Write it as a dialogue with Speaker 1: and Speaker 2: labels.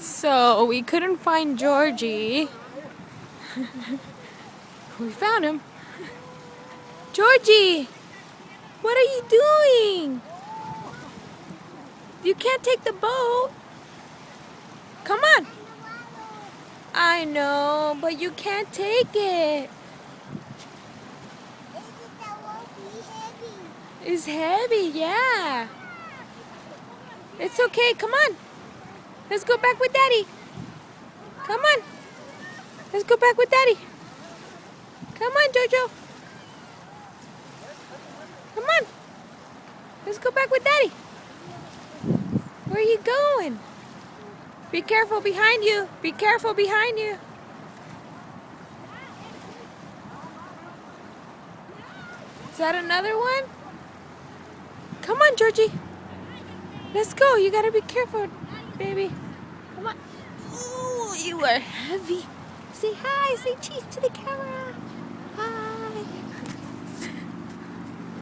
Speaker 1: So we couldn't find Georgie. We found him. Georgie, what are you doing? You can't take the boat. Come on. I know, but you can't take it. It's heavy, yeah. It's okay, come on. Let's go back with Daddy. Come on. Let's go back with Daddy. Come on, Jojo. Come on. Let's go back with Daddy. Where are you going? Be careful behind you. Be careful behind you. Is that another one? Come on, Georgie. Let's go. You gotta be careful, baby. Come on. Ooh, you are heavy. Say hi. Say cheese to the camera.